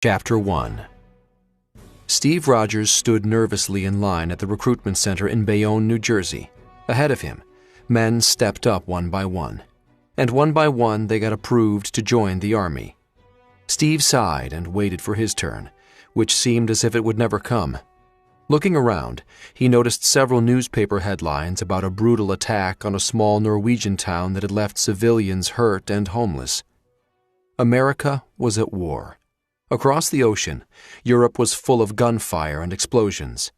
Chapter 1. Steve Rogers stood nervously in line at the recruitment center in Bayonne, New Jersey. Ahead of him, men stepped up one by one, and one by one they got approved to join the Army. Steve sighed and waited for his turn, which seemed as if it would never come. Looking around, he noticed several newspaper headlines about a brutal attack on a small Norwegian town that had left civilians hurt and homeless. America was at war. Across the ocean, Europe was full of gunfire and explosions.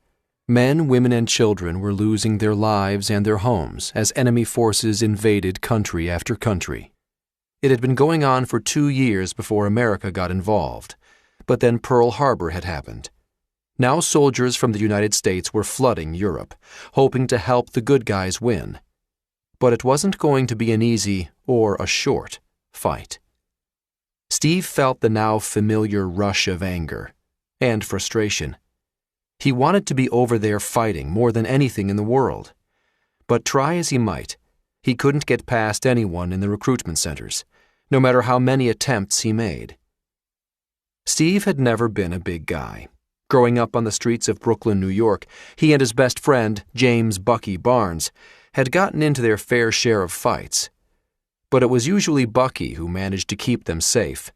Men, women, and children were losing their lives and their homes as enemy forces invaded country after country. It had been going on for 2 years before America got involved, but then Pearl Harbor had happened. Now soldiers from the United States were flooding Europe, hoping to help the good guys win. But it wasn't going to be an easy or a short fight. Steve felt the now familiar rush of anger and frustration. He wanted to be over there fighting more than anything in the world. But try as he might, he couldn't get past anyone in the recruitment centers, no matter how many attempts he made. Steve had never been a big guy. Growing up on the streets of Brooklyn, New York, he and his best friend, James Bucky Barnes, had gotten into their fair share of fights. But it was usually Bucky who managed to keep them safe.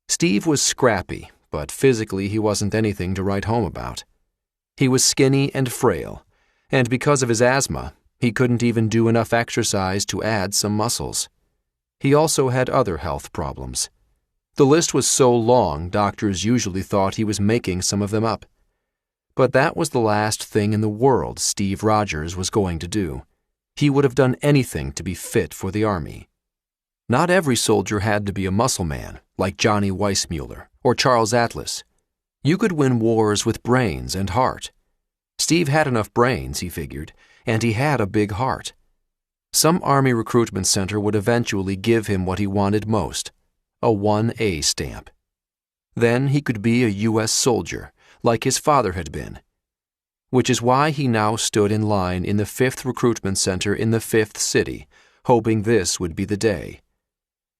Steve was scrappy, but physically he wasn't anything to write home about. He was skinny and frail, and because of his asthma, he couldn't even do enough exercise to add some muscles. He also had other health problems. The list was so long, doctors usually thought he was making some of them up. But that was the last thing in the world Steve Rogers was going to do. He would have done anything to be fit for the Army. Not every soldier had to be a muscle man, like Johnny Weissmuller or Charles Atlas. You could win wars with brains and heart. Steve had enough brains, he figured, and he had a big heart. Some Army recruitment center would eventually give him what he wanted most, a 1A stamp. Then he could be a U.S. soldier, like his father had been. Which is why he now stood in line in the 5th recruitment center in the 5th city, hoping this would be the day.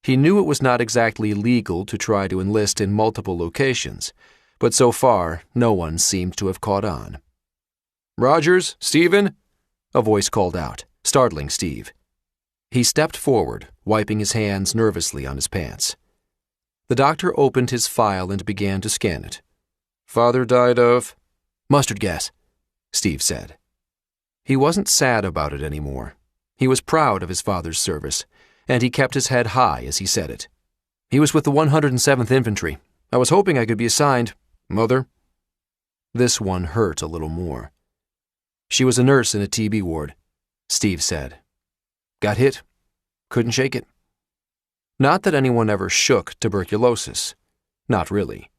He knew it was not exactly legal to try to enlist in multiple locations, but so far no one seemed to have caught on. "Rogers, Stephen?" a voice called out, startling Steve. He stepped forward, wiping his hands nervously on his pants. The doctor opened his file and began to scan it. "Father died of—" "Mustard gas," Steve said. He wasn't sad about it anymore. He was proud of his father's service, and he kept his head high as he said it. "He was with the 107th Infantry. I was hoping I could be assigned, Mother." This one hurt a little more. "She was a nurse in a TB ward," Steve said. "Got hit. Couldn't shake it." Not that anyone ever shook tuberculosis. Not really.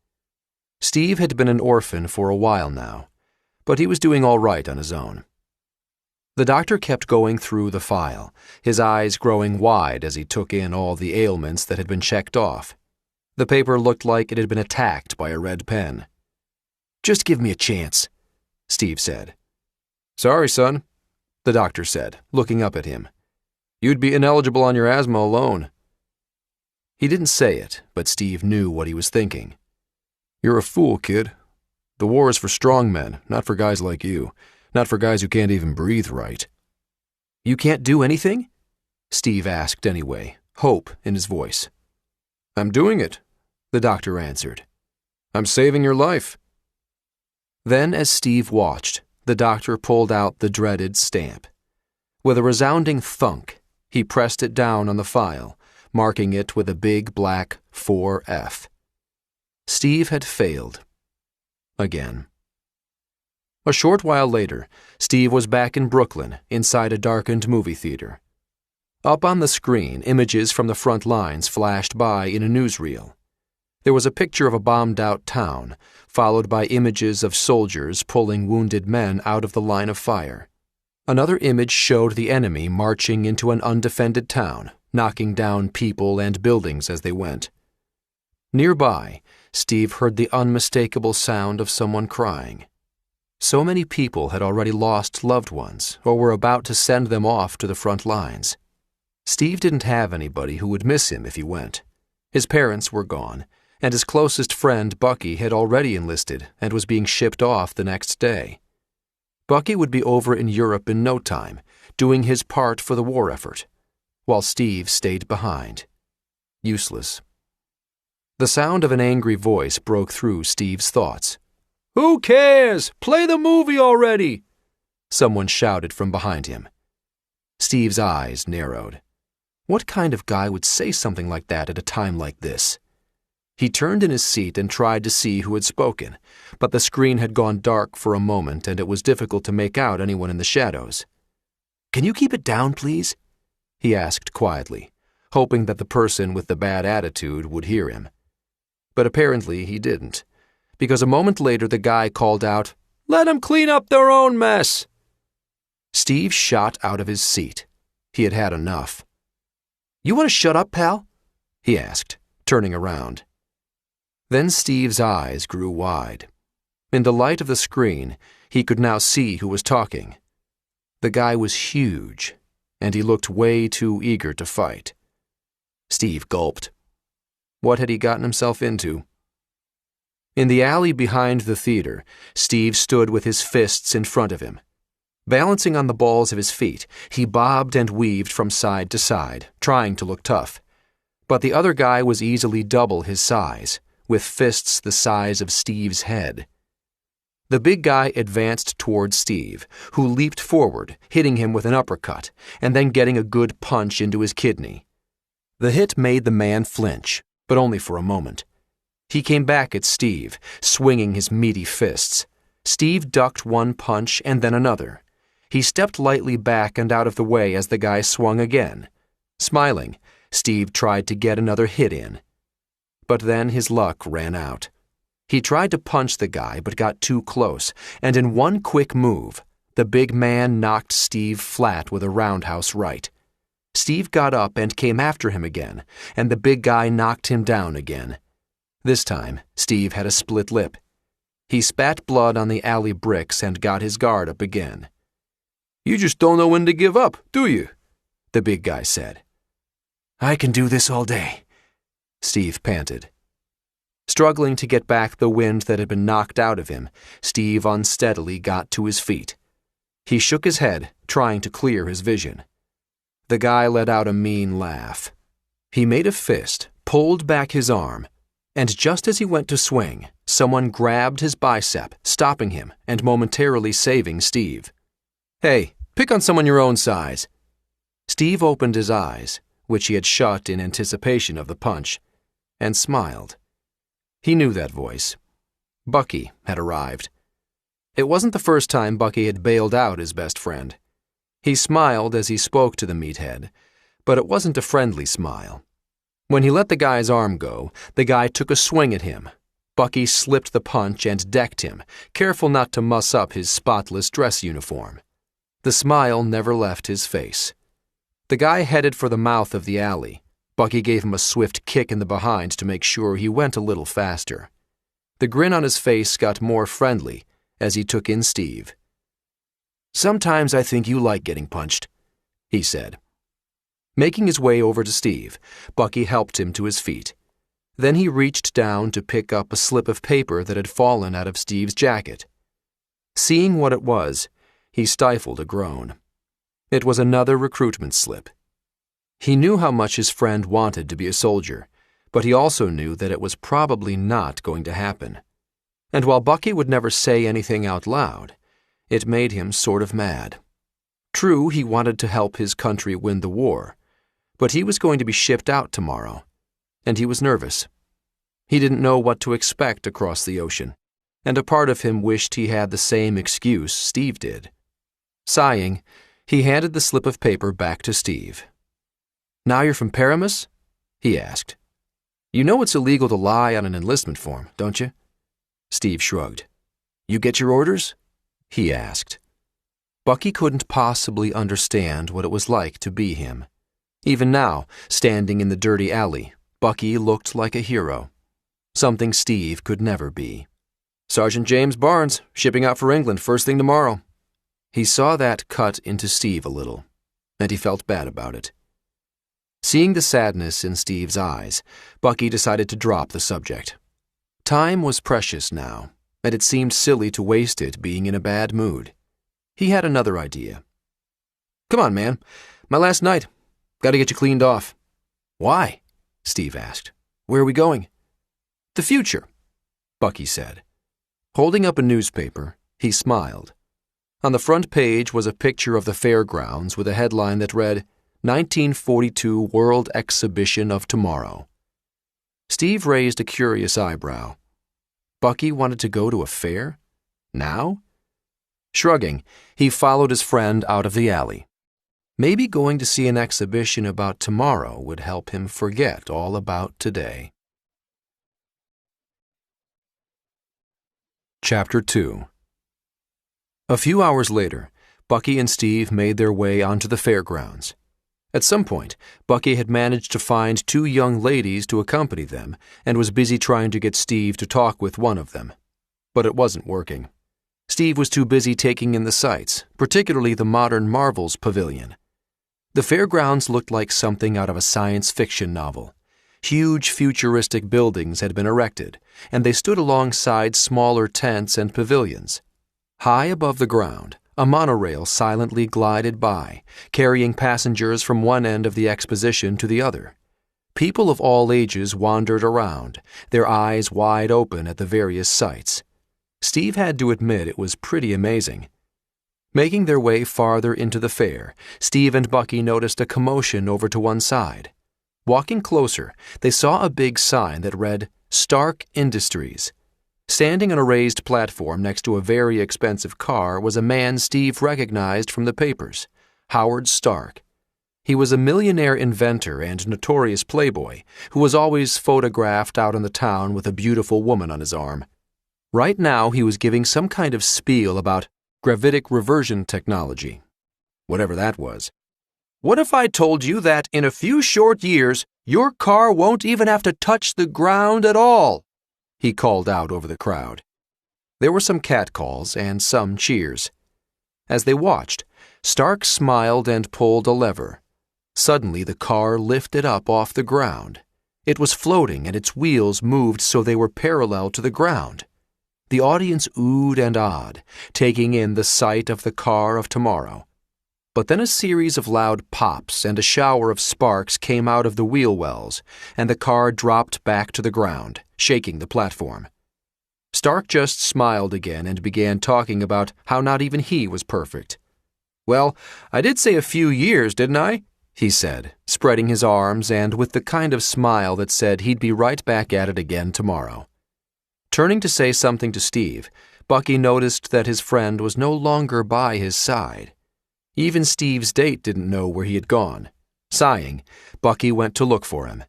Steve had been an orphan for a while now, but he was doing all right on his own. The doctor kept going through the file, his eyes growing wide as he took in all the ailments that had been checked off. The paper looked like it had been attacked by a red pen. "Just give me a chance," Steve said. "Sorry, son," the doctor said, looking up at him. "You'd be ineligible on your asthma alone." He didn't say it, but Steve knew what he was thinking. "You're a fool, kid. The war is for strong men, not for guys like you. Not for guys who can't even breathe right." "You can't do anything?" Steve asked anyway, hope in his voice. "I'm doing it," the doctor answered. "I'm saving your life." Then, as Steve watched, the doctor pulled out the dreaded stamp. With a resounding thunk, he pressed it down on the file, marking it with a big black 4F. Steve had failed. Again. A short while later, Steve was back in Brooklyn, inside a darkened movie theater. Up on the screen, images from the front lines flashed by in a newsreel. There was a picture of a bombed-out town, followed by images of soldiers pulling wounded men out of the line of fire. Another image showed the enemy marching into an undefended town, knocking down people and buildings as they went. Nearby, Steve heard the unmistakable sound of someone crying. So many people had already lost loved ones or were about to send them off to the front lines. Steve didn't have anybody who would miss him if he went. His parents were gone, and his closest friend, Bucky, had already enlisted and was being shipped off the next day. Bucky would be over in Europe in no time, doing his part for the war effort, while Steve stayed behind. Useless. The sound of an angry voice broke through Steve's thoughts. "Who cares? Play the movie already!" Someone shouted from behind him. Steve's eyes narrowed. What kind of guy would say something like that at a time like this? He turned in his seat and tried to see who had spoken, but the screen had gone dark for a moment and it was difficult to make out anyone in the shadows. "Can you keep it down, please?" he asked quietly, hoping that the person with the bad attitude would hear him. But apparently he didn't, because a moment later the guy called out, "Let them clean up their own mess!" Steve shot out of his seat. He had had enough. "You want to shut up, pal?" he asked, turning around. Then Steve's eyes grew wide. In the light of the screen, he could now see who was talking. The guy was huge, and he looked way too eager to fight. Steve gulped. What had he gotten himself into? In the alley behind the theater, Steve stood with his fists in front of him. Balancing on the balls of his feet, he bobbed and weaved from side to side, trying to look tough. But the other guy was easily double his size, with fists the size of Steve's head. The big guy advanced toward Steve, who leaped forward, hitting him with an uppercut, and then getting a good punch into his kidney. The hit made the man flinch, but only for a moment. He came back at Steve, swinging his meaty fists. Steve ducked one punch and then another. He stepped lightly back and out of the way as the guy swung again. Smiling, Steve tried to get another hit in. But then his luck ran out. He tried to punch the guy but got too close, and in one quick move, the big man knocked Steve flat with a roundhouse right. Steve got up and came after him again, and the big guy knocked him down again. This time, Steve had a split lip. He spat blood on the alley bricks and got his guard up again. "You just don't know when to give up, do you?" the big guy said. "I can do this all day," Steve panted. Struggling to get back the wind that had been knocked out of him, Steve unsteadily got to his feet. He shook his head, trying to clear his vision. The guy let out a mean laugh. He made a fist, pulled back his arm, and just as he went to swing, someone grabbed his bicep, stopping him and momentarily saving Steve. "Hey, pick on someone your own size." Steve opened his eyes, which he had shut in anticipation of the punch, and smiled. He knew that voice. Bucky had arrived. It wasn't the first time Bucky had bailed out his best friend. He smiled as he spoke to the meathead, but it wasn't a friendly smile. When he let the guy's arm go, the guy took a swing at him. Bucky slipped the punch and decked him, careful not to muss up his spotless dress uniform. The smile never left his face. The guy headed for the mouth of the alley. Bucky gave him a swift kick in the behind to make sure he went a little faster. The grin on his face got more friendly as he took in Steve. "Sometimes I think you like getting punched," he said. Making his way over to Steve, Bucky helped him to his feet. Then he reached down to pick up a slip of paper that had fallen out of Steve's jacket. Seeing what it was, he stifled a groan. It was another recruitment slip. He knew how much his friend wanted to be a soldier, but he also knew that it was probably not going to happen. And while Bucky would never say anything out loud, it made him sort of mad. True, he wanted to help his country win the war, but he was going to be shipped out tomorrow, and he was nervous. He didn't know what to expect across the ocean, and a part of him wished he had the same excuse Steve did. Sighing, he handed the slip of paper back to Steve. "Now you're from Paramus?" he asked. "You know it's illegal to lie on an enlistment form, don't you?" Steve shrugged. "You get your orders?" he asked. Bucky couldn't possibly understand what it was like to be him. Even now, standing in the dirty alley, Bucky looked like a hero. Something Steve could never be. "Sergeant James Barnes, shipping out for England first thing tomorrow." He saw that cut into Steve a little, and he felt bad about it. Seeing the sadness in Steve's eyes, Bucky decided to drop the subject. Time was precious now, and it seemed silly to waste it being in a bad mood. He had another idea. "Come on, man. My last night. Gotta get you cleaned off." "Why?" Steve asked. "Where are we going?" "The future," Bucky said. Holding up a newspaper, he smiled. On the front page was a picture of the fairgrounds with a headline that read, 1942 World Exhibition of Tomorrow. Steve raised a curious eyebrow. Bucky wanted to go to a fair? Now? Shrugging, he followed his friend out of the alley. Maybe going to see an exhibition about tomorrow would help him forget all about today. Chapter 2. A few hours later, Bucky and Steve made their way onto the fairgrounds. At some point, Bucky had managed to find 2 young ladies to accompany them and was busy trying to get Steve to talk with one of them. But it wasn't working. Steve was too busy taking in the sights, particularly the Modern Marvels Pavilion. The fairgrounds looked like something out of a science fiction novel. Huge futuristic buildings had been erected, and they stood alongside smaller tents and pavilions. High above the ground, a monorail silently glided by, carrying passengers from one end of the exposition to the other. People of all ages wandered around, their eyes wide open at the various sights. Steve had to admit it was pretty amazing. Making their way farther into the fair, Steve and Bucky noticed a commotion over to one side. Walking closer, they saw a big sign that read, Stark Industries. Standing on a raised platform next to a very expensive car was a man Steve recognized from the papers, Howard Stark. He was a millionaire inventor and notorious playboy who was always photographed out in the town with a beautiful woman on his arm. Right now he was giving some kind of spiel about gravitic reversion technology, whatever that was. "What if I told you that in a few short years, your car won't even have to touch the ground at all?" he called out over the crowd. There were some catcalls and some cheers. As they watched, Stark smiled and pulled a lever. Suddenly the car lifted up off the ground. It was floating and its wheels moved so they were parallel to the ground. The audience oohed and ahed, taking in the sight of the car of tomorrow. But then a series of loud pops and a shower of sparks came out of the wheel wells, and the car dropped back to the ground, shaking the platform. Stark just smiled again and began talking about how not even he was perfect. "Well, I did say a few years, didn't I?" he said, spreading his arms and with the kind of smile that said he'd be right back at it again tomorrow. Turning to say something to Steve, Bucky noticed that his friend was no longer by his side. Even Steve's date didn't know where he had gone. Sighing, Bucky went to look for him.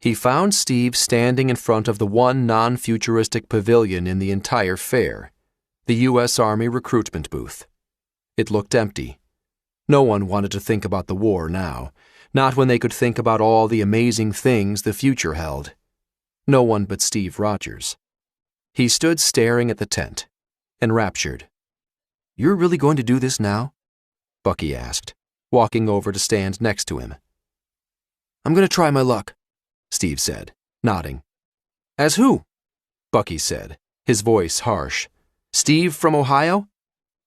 He found Steve standing in front of the one non-futuristic pavilion in the entire fair, the U.S. Army recruitment booth. It looked empty. No one wanted to think about the war now, not when they could think about all the amazing things the future held. No one but Steve Rogers. He stood staring at the tent, enraptured. "You're really going to do this now?" Bucky asked, walking over to stand next to him. "I'm going to try my luck," Steve said, nodding. "As who?" Bucky said, his voice harsh. "Steve from Ohio?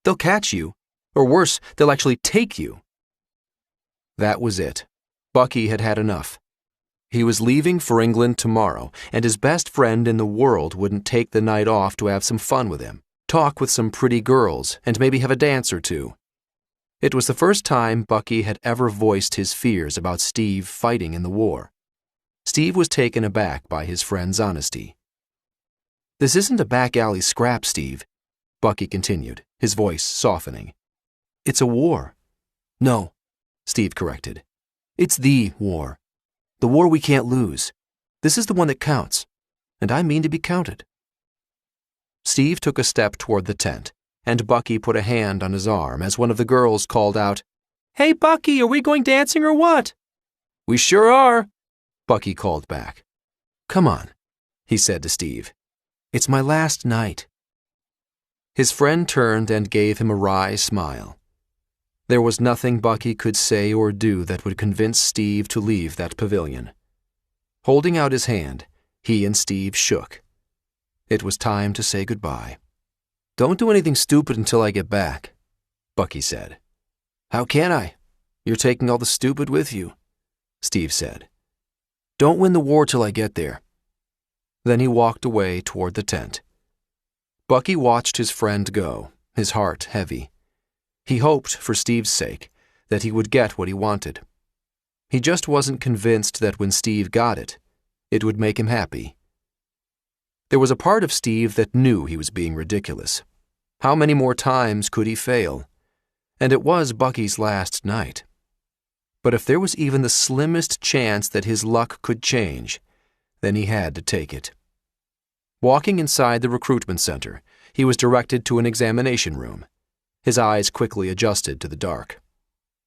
They'll catch you. Or worse, they'll actually take you." That was it. Bucky had had enough. He was leaving for England tomorrow, and his best friend in the world wouldn't take the night off to have some fun with him, talk with some pretty girls, and maybe have a dance or two. It was the first time Bucky had ever voiced his fears about Steve fighting in the war. Steve was taken aback by his friend's honesty. "This isn't a back alley scrap, Steve," Bucky continued, his voice softening. "It's a war." "No," Steve corrected. "It's the war. The war we can't lose. This is the one that counts, and I mean to be counted." Steve took a step toward the tent, and Bucky put a hand on his arm as one of the girls called out, "Hey, Bucky, are we going dancing or what?" "We sure are," Bucky called back. "Come on," he said to Steve. "It's my last night." His friend turned and gave him a wry smile. There was nothing Bucky could say or do that would convince Steve to leave that pavilion. Holding out his hand, he and Steve shook. It was time to say goodbye. "Don't do anything stupid until I get back," Bucky said. "How can I? You're taking all the stupid with you," Steve said. "Don't win the war till I get there." Then he walked away toward the tent. Bucky watched his friend go, his heart heavy. He hoped, for Steve's sake, that he would get what he wanted. He just wasn't convinced that when Steve got it, it would make him happy. There was a part of Steve that knew he was being ridiculous. How many more times could he fail? And it was Bucky's last night. But if there was even the slimmest chance that his luck could change, then he had to take it. Walking inside the recruitment center, he was directed to an examination room. His eyes quickly adjusted to the dark.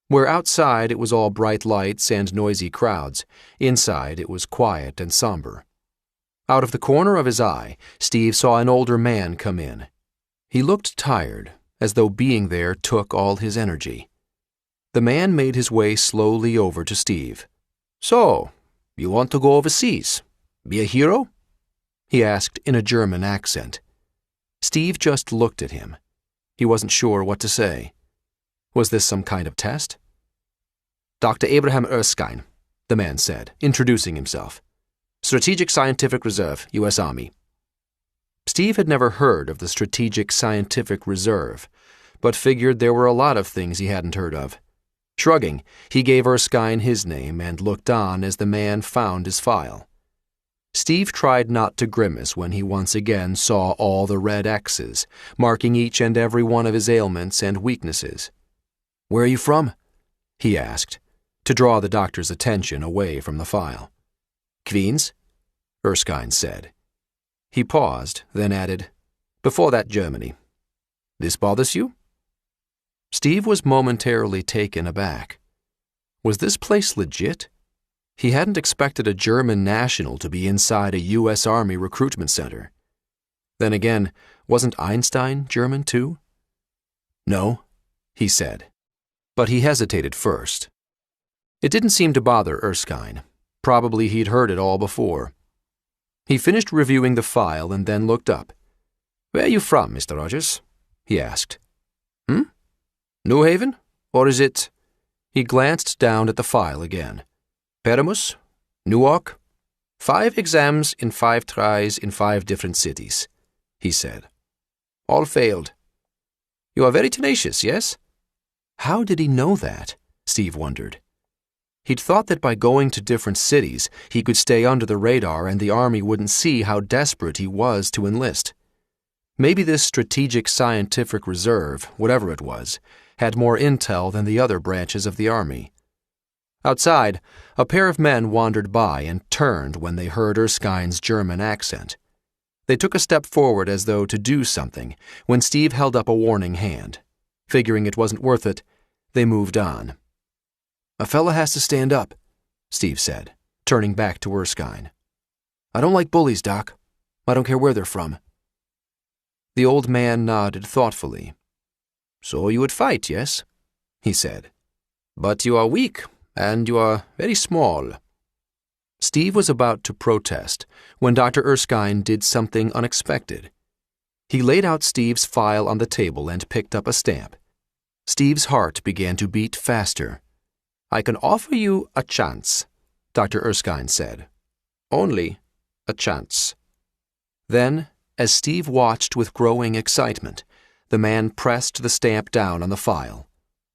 Where outside it was all bright lights and noisy crowds, inside it was quiet and somber. Out of the corner of his eye, Steve saw an older man come in. He looked tired, as though being there took all his energy. The man made his way slowly over to Steve. "So, you want to go overseas? Be a hero?" he asked in a German accent. Steve just looked at him. He wasn't sure what to say. Was this some kind of test? "Dr. Abraham Erskine," the man said, introducing himself. "Strategic Scientific Reserve, U.S. Army." Steve had never heard of the Strategic Scientific Reserve, but figured there were a lot of things he hadn't heard of. Shrugging, he gave Erskine his name and looked on as the man found his file. Steve tried not to grimace when he once again saw all the red X's, marking each and every one of his ailments and weaknesses. "Where are you from?" he asked, to draw the doctor's attention away from the file. "Queens," Erskine said. He paused, then added, "Before that, Germany. This bothers you?" Steve was momentarily taken aback. Was this place legit? He hadn't expected a German national to be inside a U.S. Army recruitment center. Then again, wasn't Einstein German too? "No," he said. But he hesitated first. It didn't seem to bother Erskine. Probably he'd heard it all before. He finished reviewing the file and then looked up. "Where are you from, Mr. Rogers?" he asked. New Haven? Or is it—" He glanced down at the file again. "Paramus? Newark? 5 exams in 5 tries in 5 different cities," he said. "All failed. You are very tenacious, yes?" How did he know that? Steve wondered. He'd thought that by going to different cities, he could stay under the radar and the Army wouldn't see how desperate he was to enlist. Maybe this Strategic Scientific Reserve, whatever it was, had more intel than the other branches of the Army. Outside, a pair of men wandered by and turned when they heard Erskine's German accent. They took a step forward as though to do something, when Steve held up a warning hand. Figuring it wasn't worth it, they moved on. "A fella has to stand up," Steve said, turning back to Erskine. "I don't like bullies, Doc. I don't care where they're from." The old man nodded thoughtfully. "So you would fight, yes?" he said. "But you are weak, and you are very small." Steve was about to protest when Dr. Erskine did something unexpected. He laid out Steve's file on the table and picked up a stamp. Steve's heart began to beat faster. "I can offer you a chance," Dr. Erskine said. "Only a chance." Then, as Steve watched with growing excitement, the man pressed the stamp down on the file.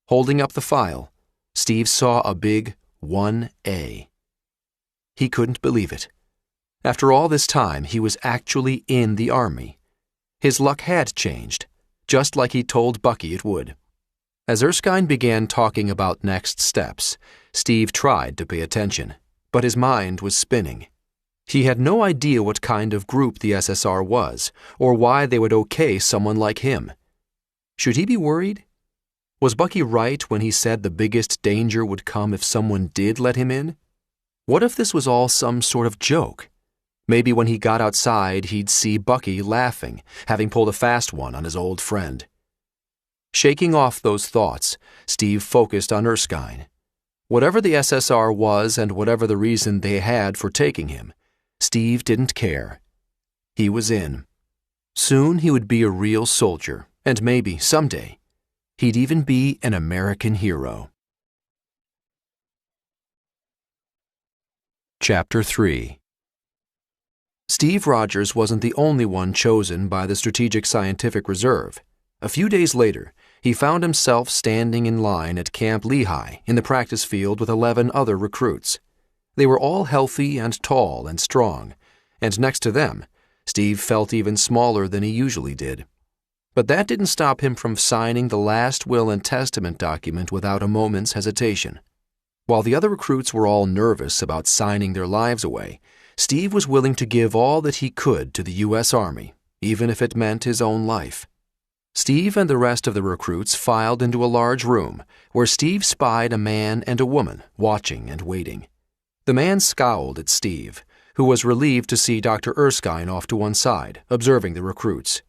Holding up the file, Steve saw a big 1A. He couldn't believe it. After all this time, he was actually in the Army. His luck had changed, just like he told Bucky it would. As Erskine began talking about next steps, Steve tried to pay attention, but his mind was spinning. He had no idea what kind of group the SSR was, or why they would okay someone like him. Should he be worried? Was Bucky right when he said the biggest danger would come if someone did let him in? What if this was all some sort of joke? Maybe when he got outside, he'd see Bucky laughing, having pulled a fast one on his old friend. Shaking off those thoughts, Steve focused on Erskine. Whatever the SSR was and whatever the reason they had for taking him, Steve didn't care. He was in. Soon he would be a real soldier, and maybe, someday, he'd even be an American hero. Chapter 3. Steve Rogers wasn't the only one chosen by the Strategic Scientific Reserve. A few days later, he found himself standing in line at Camp Lehigh in the practice field with 11 other recruits. They were all healthy and tall and strong, and next to them, Steve felt even smaller than he usually did. But that didn't stop him from signing the last will and testament document without a moment's hesitation. While the other recruits were all nervous about signing their lives away, Steve was willing to give all that he could to the U.S. Army, even if it meant his own life. Steve and the rest of the recruits filed into a large room where Steve spied a man and a woman watching and waiting. The man scowled at Steve, who was relieved to see Dr. Erskine off to one side, observing the recruits.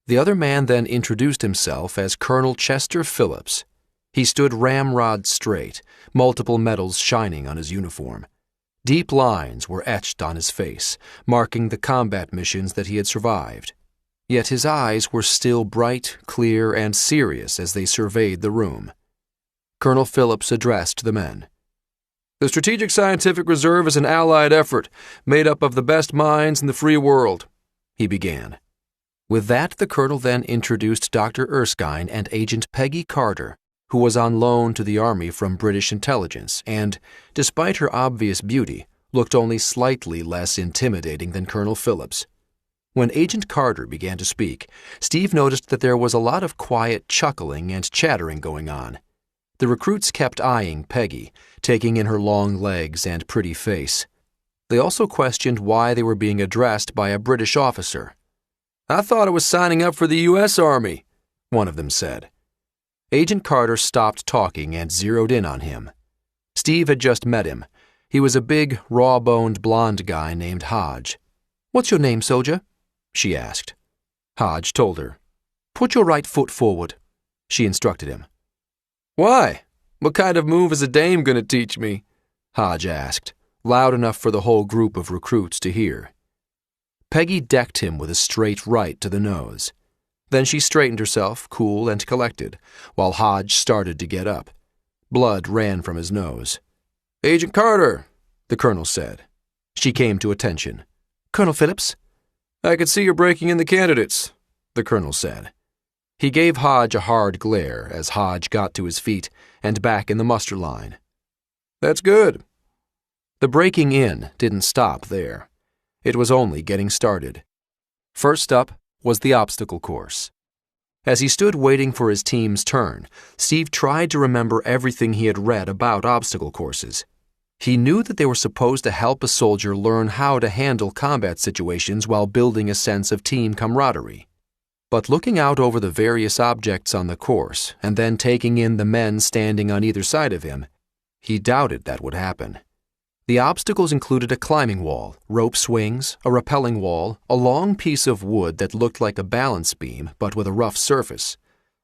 The other man then introduced himself as Colonel Chester Phillips. He stood ramrod straight, multiple medals shining on his uniform. Deep lines were etched on his face, marking the combat missions that he had survived. Yet his eyes were still bright, clear, and serious as they surveyed the room. Colonel Phillips addressed the men. "The Strategic Scientific Reserve is an allied effort made up of the best minds in the free world," he began. With that, the colonel then introduced Dr. Erskine and Agent Peggy Carter, who was on loan to the Army from British intelligence and, despite her obvious beauty, looked only slightly less intimidating than Colonel Phillips. When Agent Carter began to speak, Steve noticed that there was a lot of quiet chuckling and chattering going on. The recruits kept eyeing Peggy, taking in her long legs and pretty face. They also questioned why they were being addressed by a British officer. "I thought I was signing up for the U.S. Army," one of them said. Agent Carter stopped talking and zeroed in on him. Steve had just met him. He was a big, raw-boned blonde guy named Hodge. "What's your name, soldier?" she asked. Hodge told her. "Put your right foot forward," she instructed him. "Why? What kind of move is a dame going to teach me?" Hodge asked, loud enough for the whole group of recruits to hear. Peggy decked him with a straight right to the nose. Then she straightened herself, cool and collected, while Hodge started to get up. Blood ran from his nose. "Agent Carter," the colonel said. She came to attention. "Colonel Phillips?" "I could see you're breaking in the candidates," the colonel said. He gave Hodge a hard glare as Hodge got to his feet and back in the muster line. "That's good." The breaking in didn't stop there. It was only getting started. First up was the obstacle course. As he stood waiting for his team's turn, Steve tried to remember everything he had read about obstacle courses. He knew that they were supposed to help a soldier learn how to handle combat situations while building a sense of team camaraderie. But looking out over the various objects on the course and then taking in the men standing on either side of him, he doubted that would happen. The obstacles included a climbing wall, rope swings, a rappelling wall, a long piece of wood that looked like a balance beam but with a rough surface,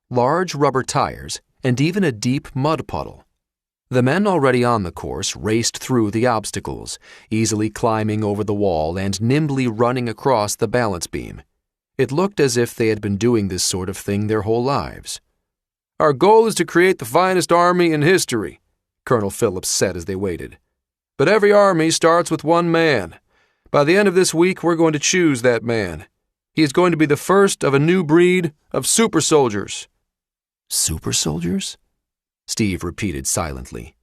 large rubber tires, and even a deep mud puddle. The men already on the course raced through the obstacles, easily climbing over the wall and nimbly running across the balance beam. It looked as if they had been doing this sort of thing their whole lives. "Our goal is to create the finest army in history," Colonel Phillips said as they waited. "But every army starts with one man. By the end of this week, we're going to choose that man. He is going to be the first of a new breed of super soldiers." "Super soldiers?" Steve repeated silently.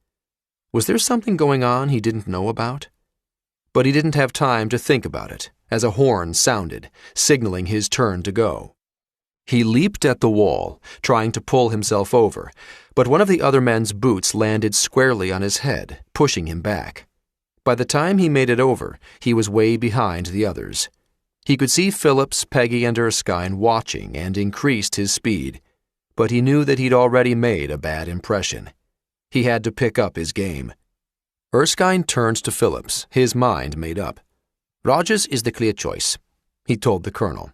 Was there something going on he didn't know about? But he didn't have time to think about it, as a horn sounded, signaling his turn to go. He leaped at the wall, trying to pull himself over, but one of the other men's boots landed squarely on his head, pushing him back. By the time he made it over, he was way behind the others. He could see Phillips, Peggy, and Erskine watching and increased his speed, but he knew that he'd already made a bad impression. He had to pick up his game. Erskine turned to Phillips, his mind made up. "Rogers is the clear choice," he told the colonel.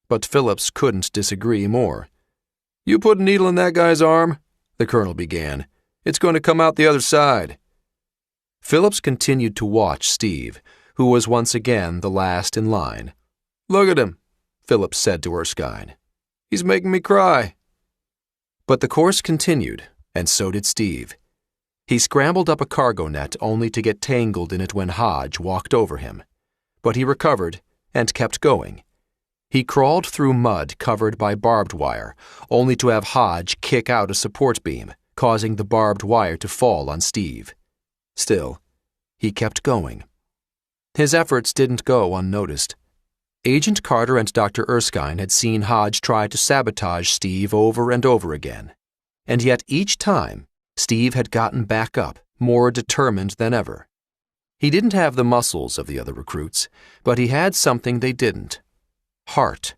But Phillips couldn't disagree more. "You put a needle in that guy's arm," the colonel began. "It's going to come out the other side." Phillips continued to watch Steve, who was once again the last in line. "Look at him," Phillips said to Erskine. "He's making me cry." But the course continued, and so did Steve. He scrambled up a cargo net only to get tangled in it when Hodge walked over him. But he recovered and kept going. He crawled through mud covered by barbed wire, only to have Hodge kick out a support beam, causing the barbed wire to fall on Steve. Still, he kept going. His efforts didn't go unnoticed. Agent Carter and Dr. Erskine had seen Hodge try to sabotage Steve over and over again, and yet each time, Steve had gotten back up, more determined than ever. He didn't have the muscles of the other recruits, but he had something they didn't: heart.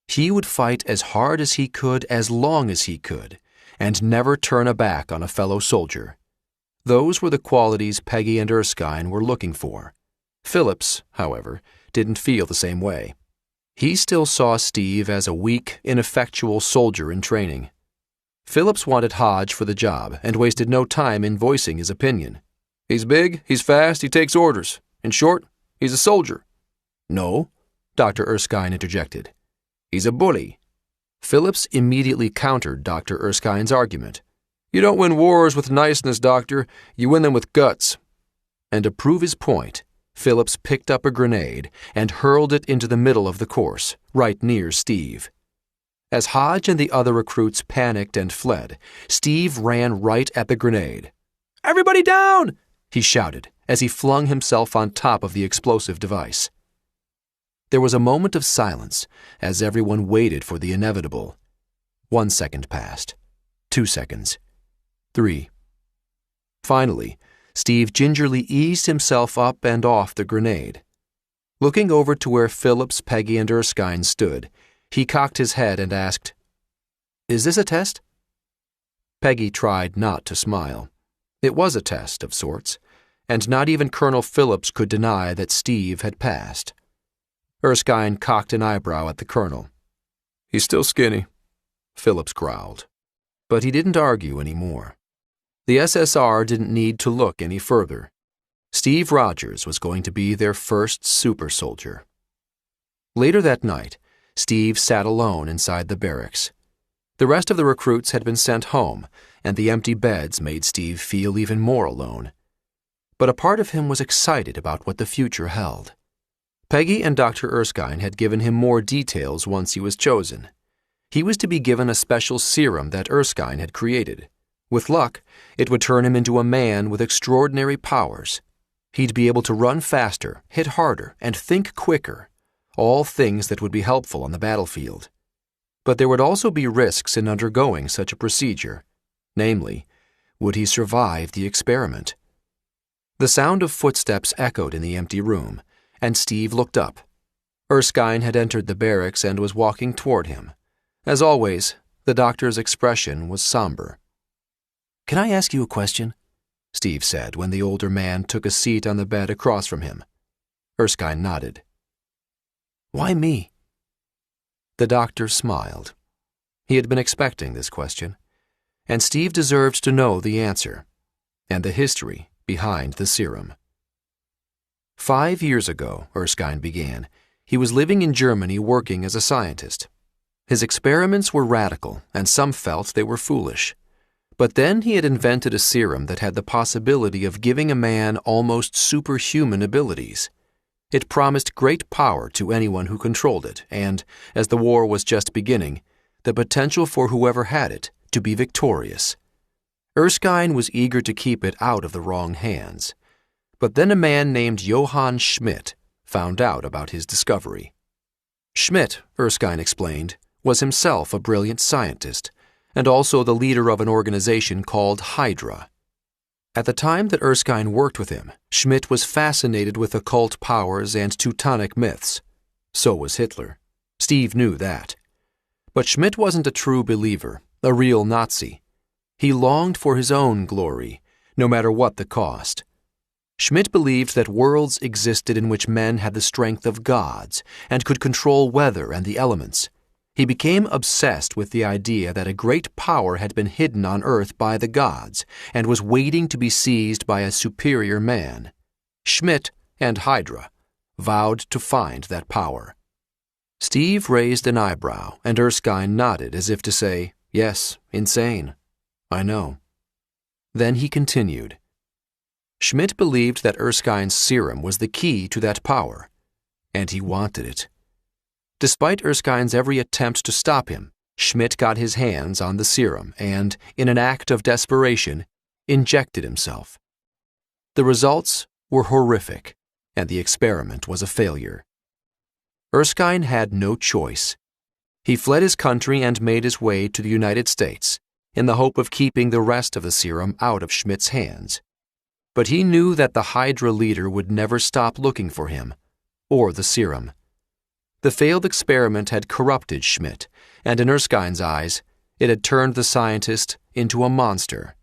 He would fight as hard as he could as long as he could, and never turn a back on a fellow soldier. Those were the qualities Peggy and Erskine were looking for. Phillips, however, didn't feel the same way. He still saw Steve as a weak, ineffectual soldier in training. Phillips wanted Hodge for the job and wasted no time in voicing his opinion. "He's big, he's fast, he takes orders. In short, he's a soldier." "No," Dr. Erskine interjected. "He's a bully." Phillips immediately countered Dr. Erskine's argument. "You don't win wars with niceness, Doctor. You win them with guts." And to prove his point, Phillips picked up a grenade and hurled it into the middle of the course, right near Steve. As Hodge and the other recruits panicked and fled, Steve ran right at the grenade. "Everybody down!" he shouted as he flung himself on top of the explosive device. There was a moment of silence as everyone waited for the inevitable. 1 second passed. 2 seconds. 3. Finally, Steve gingerly eased himself up and off the grenade. Looking over to where Phillips, Peggy, and Erskine stood, he cocked his head and asked, "Is this a test?" Peggy tried not to smile. It was a test of sorts, and not even Colonel Phillips could deny that Steve had passed. Erskine cocked an eyebrow at the colonel. "He's still skinny," Phillips growled. But he didn't argue anymore. The SSR didn't need to look any further. Steve Rogers was going to be their first super soldier. Later that night, Steve sat alone inside the barracks. The rest of the recruits had been sent home, and the empty beds made Steve feel even more alone. But a part of him was excited about what the future held. Peggy and Dr. Erskine had given him more details once he was chosen. He was to be given a special serum that Erskine had created. With luck, it would turn him into a man with extraordinary powers. He'd be able to run faster, hit harder, and think quicker, all things that would be helpful on the battlefield. But there would also be risks in undergoing such a procedure. Namely, would he survive the experiment? The sound of footsteps echoed in the empty room, and Steve looked up. Erskine had entered the barracks and was walking toward him. As always, the doctor's expression was somber. "Can I ask you a question?" Steve said when the older man took a seat on the bed across from him. Erskine nodded. "Why me?" The doctor smiled. He had been expecting this question, and Steve deserved to know the answer and the history behind the serum. 5 years ago, Erskine began, he was living in Germany working as a scientist. His experiments were radical, and some felt they were foolish. But then he had invented a serum that had the possibility of giving a man almost superhuman abilities. It promised great power to anyone who controlled it, and, as the war was just beginning, the potential for whoever had it to be victorious. Erskine was eager to keep it out of the wrong hands. But then a man named Johann Schmidt found out about his discovery. Schmidt, Erskine explained, was himself a brilliant scientist, and also the leader of an organization called Hydra. At the time that Erskine worked with him, Schmidt was fascinated with occult powers and Teutonic myths. So was Hitler. Steve knew that. But Schmidt wasn't a true believer, a real Nazi. He longed for his own glory, no matter what the cost. Schmidt believed that worlds existed in which men had the strength of gods and could control weather and the elements. He became obsessed with the idea that a great power had been hidden on Earth by the gods and was waiting to be seized by a superior man. Schmidt and Hydra vowed to find that power. Steve raised an eyebrow, and Erskine nodded as if to say, "Yes, insane. I know." Then he continued. Schmidt believed that Erskine's serum was the key to that power, and he wanted it. Despite Erskine's every attempt to stop him, Schmidt got his hands on the serum and, in an act of desperation, injected himself. The results were horrific, and the experiment was a failure. Erskine had no choice. He fled his country and made his way to the United States in the hope of keeping the rest of the serum out of Schmidt's hands. But he knew that the Hydra leader would never stop looking for him, or the serum. The failed experiment had corrupted Schmidt, and in Erskine's eyes, it had turned the scientist into a monster.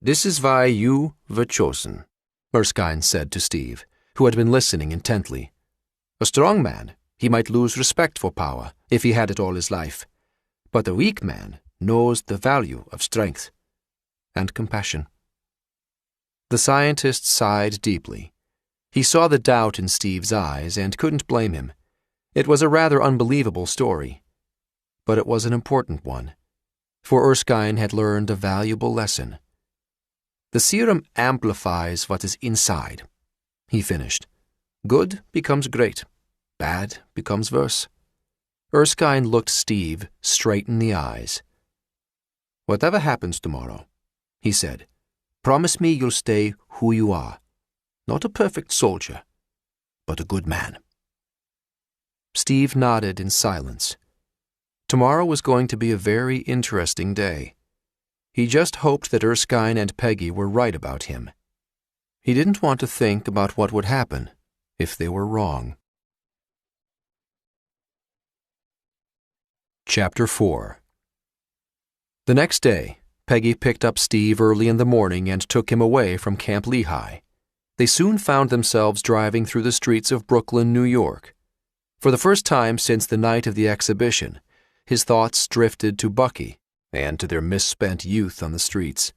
"This is why you were chosen," Erskine said to Steve, who had been listening intently. "A strong man, he might lose respect for power if he had it all his life. But a weak man knows the value of strength and compassion." The scientist sighed deeply. He saw the doubt in Steve's eyes and couldn't blame him. It was a rather unbelievable story, but it was an important one, for Erskine had learned a valuable lesson. "The serum amplifies what is inside," he finished. "Good becomes great. Bad becomes worse." Erskine looked Steve straight in the eyes. "Whatever happens tomorrow," he said, "promise me you'll stay who you are. Not a perfect soldier, but a good man." Steve nodded in silence. Tomorrow was going to be a very interesting day. He just hoped that Erskine and Peggy were right about him. He didn't want to think about what would happen if they were wrong. Chapter 4. The next day, Peggy picked up Steve early in the morning and took him away from Camp Lehigh. They soon found themselves driving through the streets of Brooklyn, New York. For the first time since the night of the exhibition, his thoughts drifted to Bucky and to their misspent youth on the streets.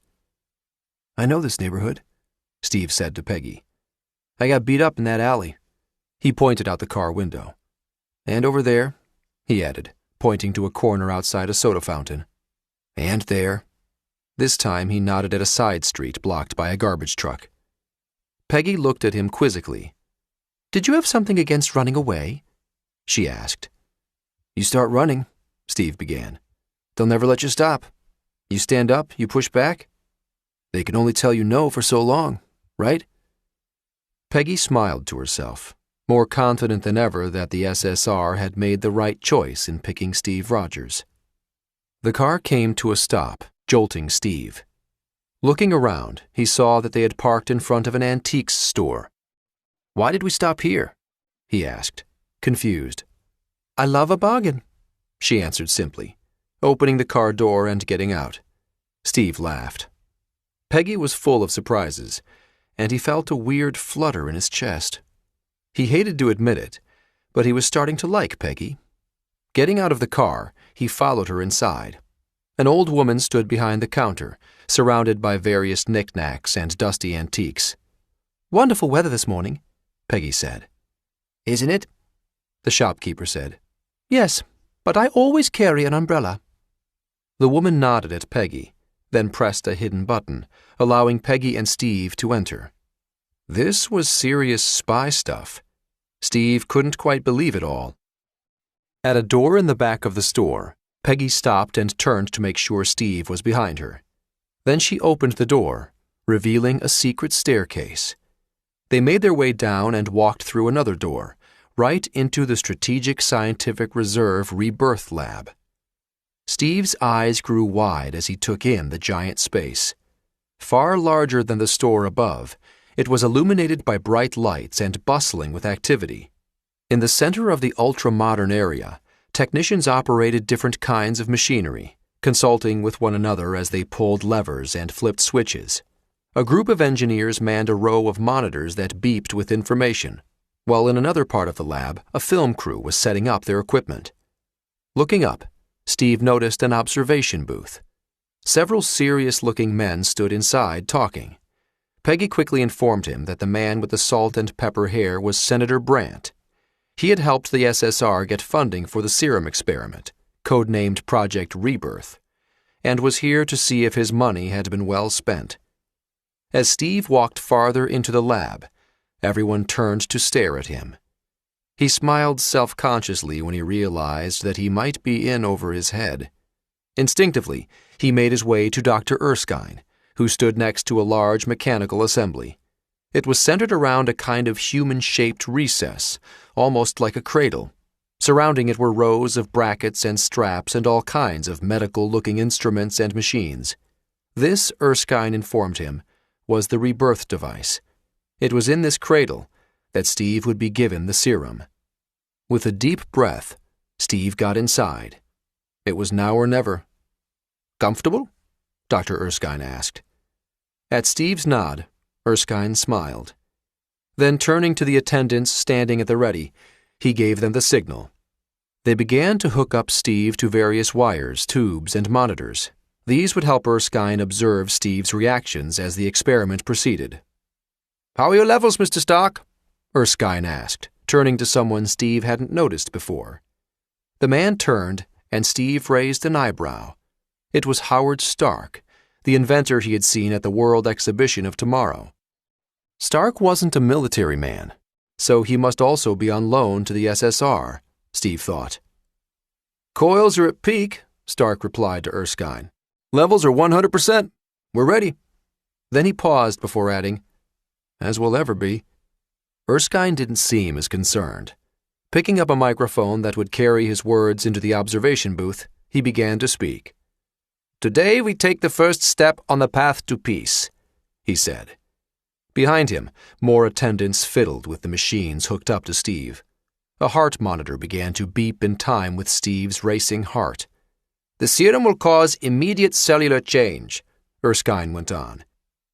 "I know this neighborhood," Steve said to Peggy. "I got beat up in that alley." He pointed out the car window. "And over there," he added, pointing to a corner outside a soda fountain. "And there." This time he nodded at a side street blocked by a garbage truck. Peggy looked at him quizzically. "Did you have something against running away?" she asked. "You start running," Steve began. "They'll never let you stop. You stand up, you push back. They can only tell you no for so long, right?" Peggy smiled to herself, more confident than ever that the SSR had made the right choice in picking Steve Rogers. The car came to a stop, jolting Steve. Looking around, he saw that they had parked in front of an antiques store. "Why did we stop here?" he asked, confused. "I love a bargain," she answered simply, opening the car door and getting out. Steve laughed. Peggy was full of surprises, and he felt a weird flutter in his chest. He hated to admit it, but he was starting to like Peggy. Getting out of the car, he followed her inside. An old woman stood behind the counter, surrounded by various knickknacks and dusty antiques. "Wonderful weather this morning," Peggy said. "Isn't it?" the shopkeeper said. "Yes, but I always carry an umbrella." The woman nodded at Peggy, then pressed a hidden button, allowing Peggy and Steve to enter. This was serious spy stuff. Steve couldn't quite believe it all. At a door in the back of the store, Peggy stopped and turned to make sure Steve was behind her. Then she opened the door, revealing a secret staircase. They made their way down and walked through another door, right into the Strategic Scientific Reserve Rebirth Lab. Steve's eyes grew wide as he took in the giant space. Far larger than the store above, it was illuminated by bright lights and bustling with activity. In the center of the ultra-modern area, technicians operated different kinds of machinery, consulting with one another as they pulled levers and flipped switches. A group of engineers manned a row of monitors that beeped with information, while in another part of the lab, a film crew was setting up their equipment. Looking up, Steve noticed an observation booth. Several serious-looking men stood inside talking. Peggy quickly informed him that the man with the salt and pepper hair was Senator Brandt. He had helped the SSR get funding for the serum experiment, codenamed Project Rebirth, and was here to see if his money had been well spent. As Steve walked farther into the lab, everyone turned to stare at him. He smiled self-consciously when he realized that he might be in over his head. Instinctively, he made his way to Dr. Erskine, who stood next to a large mechanical assembly. It was centered around a kind of human-shaped recess, almost like a cradle. Surrounding it were rows of brackets and straps and all kinds of medical-looking instruments and machines. This, Erskine informed him, was the rebirth device. It was in this cradle that Steve would be given the serum. With a deep breath, Steve got inside. It was now or never. "Comfortable?" Dr. Erskine asked. At Steve's nod, Erskine smiled. Then, turning to the attendants standing at the ready, he gave them the signal. They began to hook up Steve to various wires, tubes, and monitors. These would help Erskine observe Steve's reactions as the experiment proceeded. "How are your levels, Mr. Stark?" Erskine asked, turning to someone Steve hadn't noticed before. The man turned, and Steve raised an eyebrow. It was Howard Stark, the inventor he had seen at the World Exhibition of Tomorrow. Stark wasn't a military man, so he must also be on loan to the SSR, Steve thought. "Coils are at peak," Stark replied to Erskine. "Levels are 100%. We're ready." Then he paused before adding, "As we'll ever be." Erskine didn't seem as concerned. Picking up a microphone that would carry his words into the observation booth, he began to speak. "Today we take the first step on the path to peace," he said. Behind him, more attendants fiddled with the machines hooked up to Steve. A heart monitor began to beep in time with Steve's racing heart. "The serum will cause immediate cellular change," Erskine went on.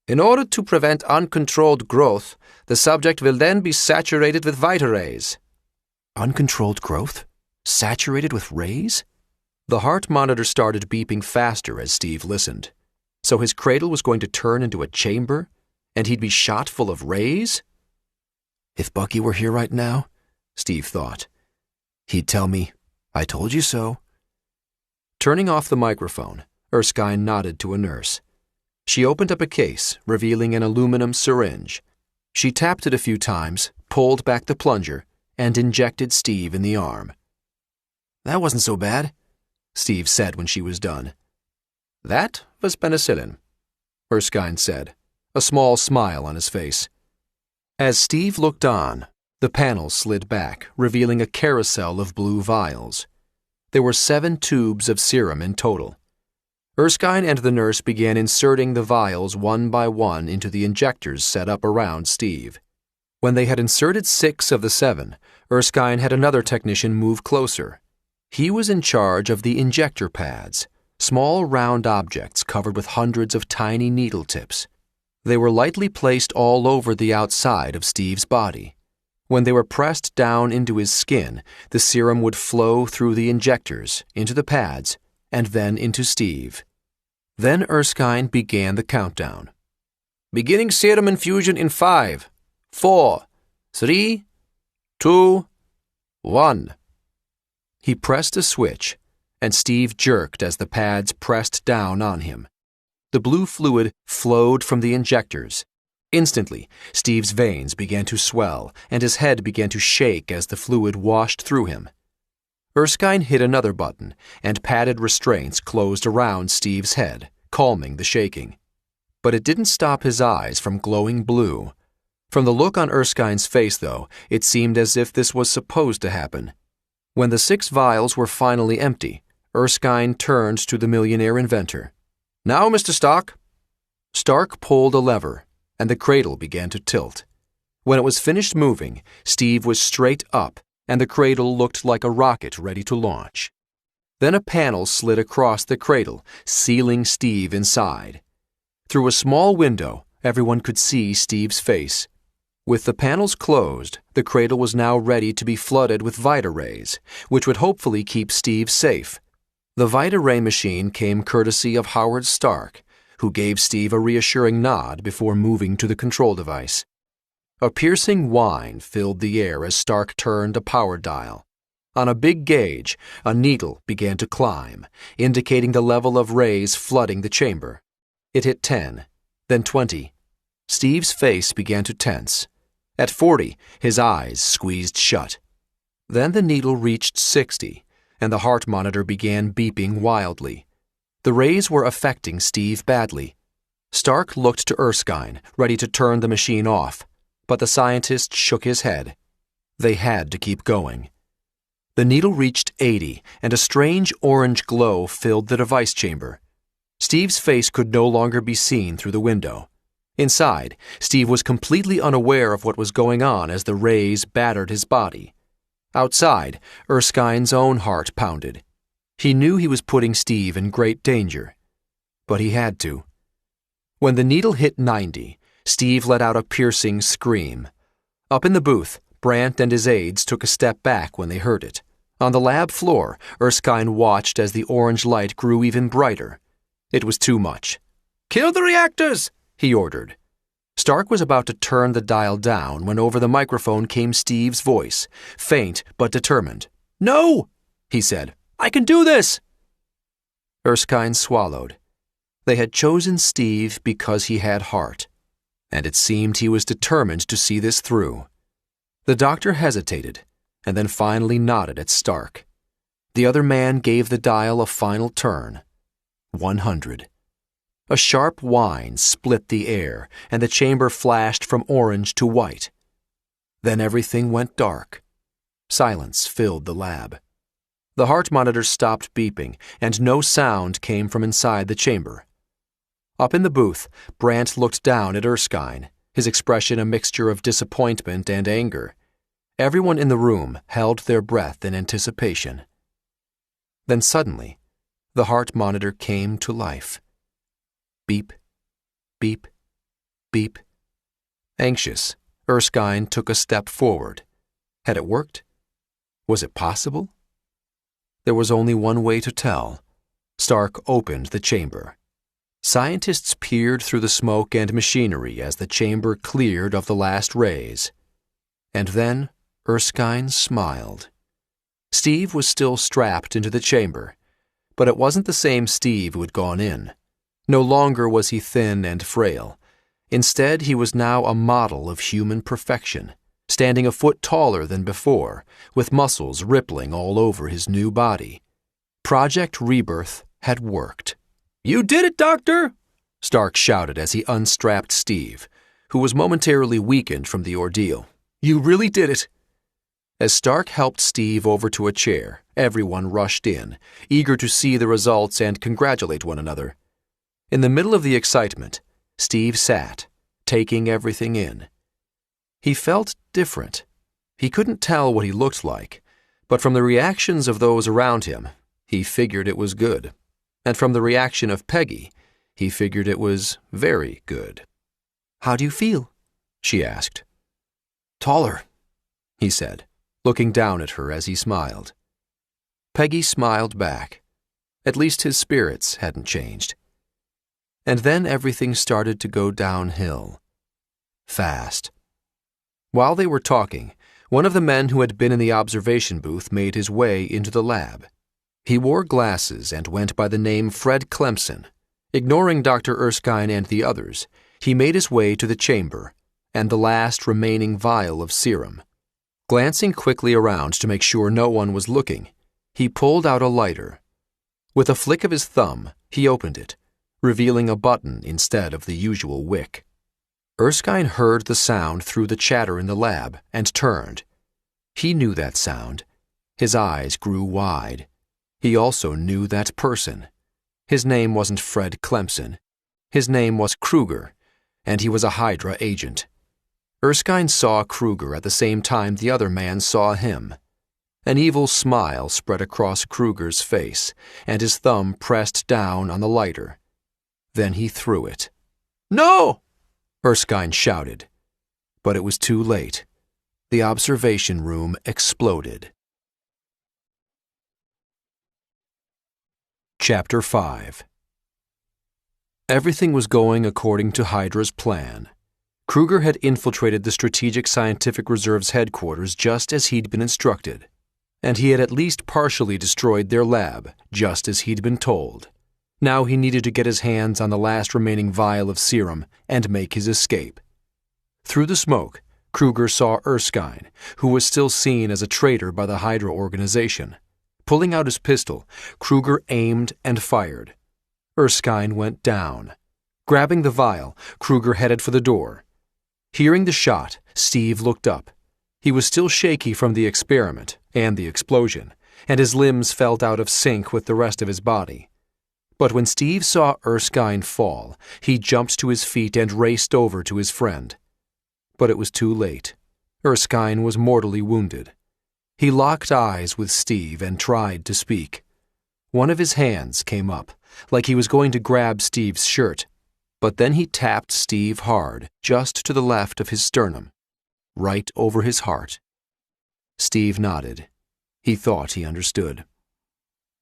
"In order to prevent uncontrolled growth, the subject will then be saturated with Vita-Rays." Uncontrolled growth? Saturated with rays? The heart monitor started beeping faster as Steve listened. So his cradle was going to turn into a chamber, and he'd be shot full of rays? If Bucky were here right now, Steve thought, he'd tell me, "I told you so." Turning off the microphone, Erskine nodded to a nurse. She opened up a case, revealing an aluminum syringe. She tapped it a few times, pulled back the plunger, and injected Steve in the arm. "That wasn't so bad," Steve said when she was done. "That was penicillin," Erskine said, a small smile on his face. As Steve looked on, the panel slid back, revealing a carousel of blue vials. There were 7 tubes of serum in total. Erskine and the nurse began inserting the vials one by one into the injectors set up around Steve. When they had inserted 6 of the 7, Erskine had another technician move closer. He was in charge of the injector pads, small round objects covered with hundreds of tiny needle tips. They were lightly placed all over the outside of Steve's body. When they were pressed down into his skin, the serum would flow through the injectors, into the pads, and then into Steve. Then Erskine began the countdown. "Beginning serum infusion in 5, 4, 3, 2, 1. He pressed a switch, and Steve jerked as the pads pressed down on him. The blue fluid flowed from the injectors. Instantly, Steve's veins began to swell, and his head began to shake as the fluid washed through him. Erskine hit another button, and padded restraints closed around Steve's head, calming the shaking. But it didn't stop his eyes from glowing blue. From the look on Erskine's face, though, it seemed as if this was supposed to happen. When the 6 vials were finally empty, Erskine turned to the millionaire inventor. "Now, Mr. Stark." Stark pulled a lever, and the cradle began to tilt. When it was finished moving, Steve was straight up, and the cradle looked like a rocket ready to launch. Then a panel slid across the cradle, sealing Steve inside. Through a small window, everyone could see Steve's face. With the panels closed, the cradle was now ready to be flooded with Vita rays, which would hopefully keep Steve safe. The Vita ray machine came courtesy of Howard Stark, who gave Steve a reassuring nod before moving to the control device. A piercing whine filled the air as Stark turned a power dial. On a big gauge, a needle began to climb, indicating the level of rays flooding the chamber. It hit 10, then 20. Steve's face began to tense. At 40, his eyes squeezed shut. Then the needle reached 60, and the heart monitor began beeping wildly. The rays were affecting Steve badly. Stark looked to Erskine, ready to turn the machine off, but the scientist shook his head. They had to keep going. The needle reached 80, and a strange orange glow filled the device chamber. Steve's face could no longer be seen through the window. Inside, Steve was completely unaware of what was going on as the rays battered his body. Outside, Erskine's own heart pounded. He knew he was putting Steve in great danger, but he had to. When the needle hit 90, Steve let out a piercing scream. Up in the booth, Brandt and his aides took a step back when they heard it. On the lab floor, Erskine watched as the orange light grew even brighter. It was too much. "Kill the reactors!" he ordered. Stark was about to turn the dial down when over the microphone came Steve's voice, faint but determined. "No!" he said. "I can do this!" Erskine swallowed. They had chosen Steve because he had heart, and it seemed he was determined to see this through. The doctor hesitated, and then finally nodded at Stark. The other man gave the dial a final turn. 100. A sharp whine split the air, and the chamber flashed from orange to white. Then everything went dark. Silence filled the lab. The heart monitor stopped beeping, and no sound came from inside the chamber. Up in the booth, Brandt looked down at Erskine, his expression a mixture of disappointment and anger. Everyone in the room held their breath in anticipation. Then suddenly, the heart monitor came to life. Beep, beep, beep. Anxious, Erskine took a step forward. Had it worked? Was it possible? There was only one way to tell. Stark opened the chamber. Scientists peered through the smoke and machinery as the chamber cleared of the last rays. And then Erskine smiled. Steve was still strapped into the chamber, but it wasn't the same Steve who had gone in. No longer was he thin and frail. Instead, he was now a model of human perfection, standing a foot taller than before, with muscles rippling all over his new body. Project Rebirth had worked. "You did it, Doctor!" Stark shouted as he unstrapped Steve, who was momentarily weakened from the ordeal. "You really did it!" As Stark helped Steve over to a chair, everyone rushed in, eager to see the results and congratulate one another. In the middle of the excitement, Steve sat, taking everything in. He felt different. He couldn't tell what he looked like, but from the reactions of those around him, he figured it was good. And from the reaction of Peggy, he figured it was very good. "How do you feel?" she asked. "Taller," he said, looking down at her as he smiled. Peggy smiled back. At least his spirits hadn't changed. And then everything started to go downhill. Fast. While they were talking, one of the men who had been in the observation booth made his way into the lab. He wore glasses and went by the name Fred Clemson. Ignoring Dr. Erskine and the others, he made his way to the chamber and the last remaining vial of serum. Glancing quickly around to make sure no one was looking, he pulled out a lighter. With a flick of his thumb, he opened it, revealing a button instead of the usual wick. Erskine heard the sound through the chatter in the lab and turned. He knew that sound. His eyes grew wide. He also knew that person. His name wasn't Fred Clemson. His name was Kruger, and he was a Hydra agent. Erskine saw Kruger at the same time the other man saw him. An evil smile spread across Kruger's face, and his thumb pressed down on the lighter. Then he threw it. "No!" Erskine shouted. But it was too late. The observation room exploded. Chapter 5. Everything was going according to Hydra's plan. Kruger had infiltrated the Strategic Scientific Reserve's headquarters just as he'd been instructed, and he had at least partially destroyed their lab, just as he'd been told. Now he needed to get his hands on the last remaining vial of serum and make his escape. Through the smoke, Kruger saw Erskine, who was still seen as a traitor by the Hydra organization. Pulling out his pistol, Kruger aimed and fired. Erskine went down. Grabbing the vial, Kruger headed for the door. Hearing the shot, Steve looked up. He was still shaky from the experiment and the explosion, and his limbs felt out of sync with the rest of his body. But when Steve saw Erskine fall, he jumped to his feet and raced over to his friend. But it was too late. Erskine was mortally wounded. He locked eyes with Steve and tried to speak. One of his hands came up, like he was going to grab Steve's shirt, but then he tapped Steve hard, just to the left of his sternum, right over his heart. Steve nodded. He thought he understood.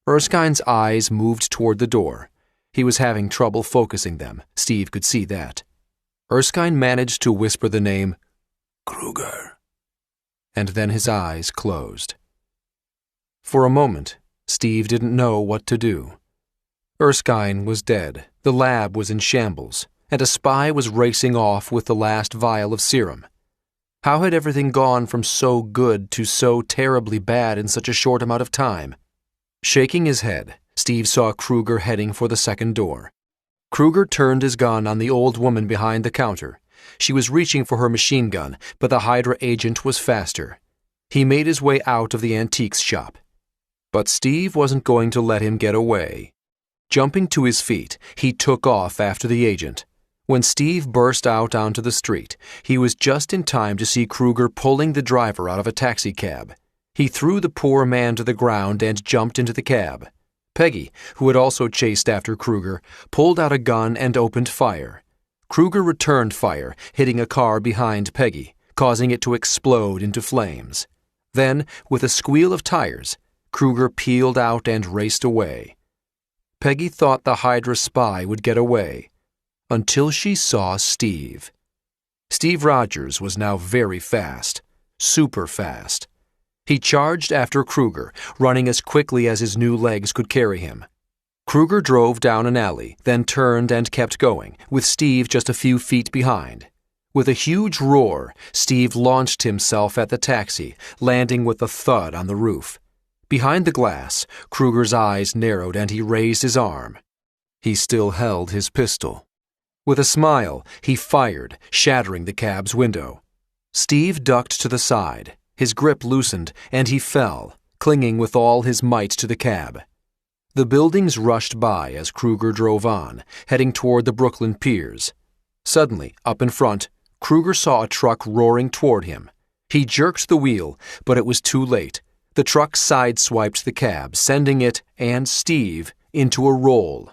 Erskine's eyes moved toward the door. He was having trouble focusing them. Steve could see that. Erskine managed to whisper the name, Kruger, and then his eyes closed. For a moment, Steve didn't know what to do. Erskine was dead, the lab was in shambles, and a spy was racing off with the last vial of serum. How had everything gone from so good to so terribly bad in such a short amount of time? Shaking his head, Steve saw Kruger heading for the second door. Kruger turned his gun on the old woman behind the counter. She was reaching for her machine gun, but the Hydra agent was faster. He made his way out of the antiques shop. But Steve wasn't going to let him get away. Jumping to his feet, he took off after the agent. When Steve burst out onto the street, he was just in time to see Kruger pulling the driver out of a taxicab. He threw the poor man to the ground and jumped into the cab. Peggy, who had also chased after Kruger, pulled out a gun and opened fire. Kruger returned fire, hitting a car behind Peggy, causing it to explode into flames. Then, with a squeal of tires, Kruger peeled out and raced away. Peggy thought the Hydra spy would get away, until she saw Steve. Steve Rogers was now very fast, super fast. He charged after Kruger, running as quickly as his new legs could carry him. Kruger drove down an alley, then turned and kept going, with Steve just a few feet behind. With a huge roar, Steve launched himself at the taxi, landing with a thud on the roof. Behind the glass, Kruger's eyes narrowed and he raised his arm. He still held his pistol. With a smile, he fired, shattering the cab's window. Steve ducked to the side. His grip loosened, and he fell, clinging with all his might to the cab. The buildings rushed by as Kruger drove on, heading toward the Brooklyn piers. Suddenly, up in front, Kruger saw a truck roaring toward him. He jerked the wheel, but it was too late. The truck sideswiped the cab, sending it, and Steve, into a roll.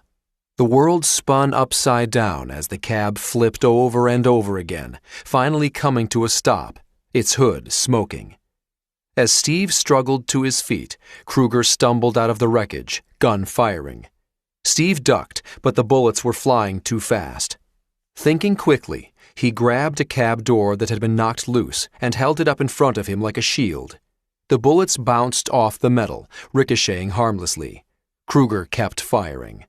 The world spun upside down as the cab flipped over and over again, finally coming to a stop, its hood smoking. As Steve struggled to his feet, Kruger stumbled out of the wreckage, gun firing. Steve ducked, but the bullets were flying too fast. Thinking quickly, he grabbed a cab door that had been knocked loose and held it up in front of him like a shield. The bullets bounced off the metal, ricocheting harmlessly. Kruger kept firing.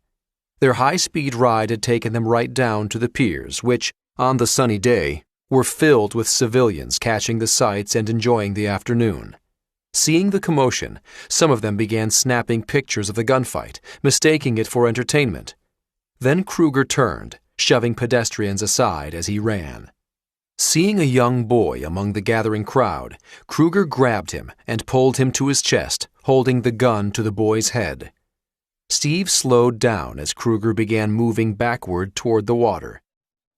Their high-speed ride had taken them right down to the piers, which, on the sunny day, were filled with civilians catching the sights and enjoying the afternoon. Seeing the commotion, some of them began snapping pictures of the gunfight, mistaking it for entertainment. Then Kruger turned, shoving pedestrians aside as he ran. Seeing a young boy among the gathering crowd, Kruger grabbed him and pulled him to his chest, holding the gun to the boy's head. Steve slowed down as Kruger began moving backward toward the water.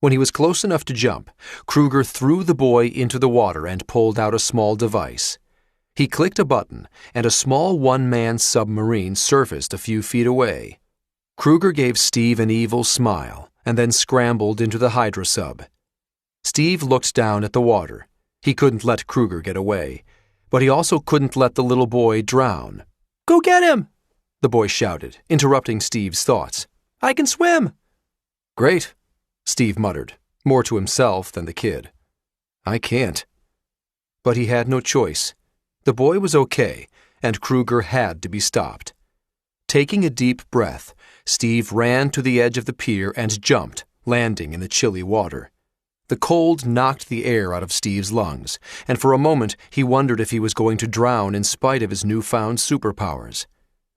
When he was close enough to jump, Kruger threw the boy into the water and pulled out a small device. He clicked a button, and a small one-man submarine surfaced a few feet away. Kruger gave Steve an evil smile and then scrambled into the Hydra sub. Steve looked down at the water. He couldn't let Kruger get away, but he also couldn't let the little boy drown. "Go get him!" the boy shouted, interrupting Steve's thoughts. "I can swim!" "Great," Steve muttered, more to himself than the kid. "I can't." But he had no choice. The boy was okay, and Kruger had to be stopped. Taking a deep breath, Steve ran to the edge of the pier and jumped, landing in the chilly water. The cold knocked the air out of Steve's lungs, and for a moment he wondered if he was going to drown in spite of his newfound superpowers.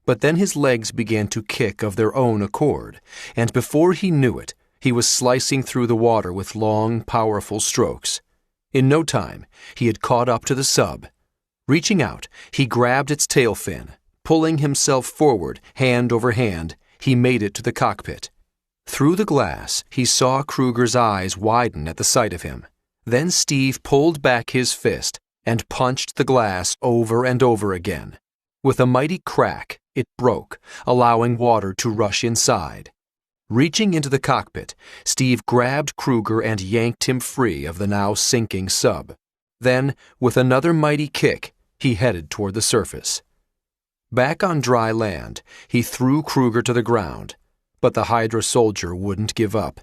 But then his legs began to kick of their own accord, and before he knew it, he was slicing through the water with long, powerful strokes. In no time, he had caught up to the sub. Reaching out, he grabbed its tail fin. Pulling himself forward, hand over hand, he made it to the cockpit. Through the glass, he saw Kruger's eyes widen at the sight of him. Then Steve pulled back his fist and punched the glass over and over again. With a mighty crack, it broke, allowing water to rush inside. Reaching into the cockpit, Steve grabbed Kruger and yanked him free of the now sinking sub. Then, with another mighty kick, he headed toward the surface. Back on dry land, he threw Kruger to the ground, but the Hydra soldier wouldn't give up.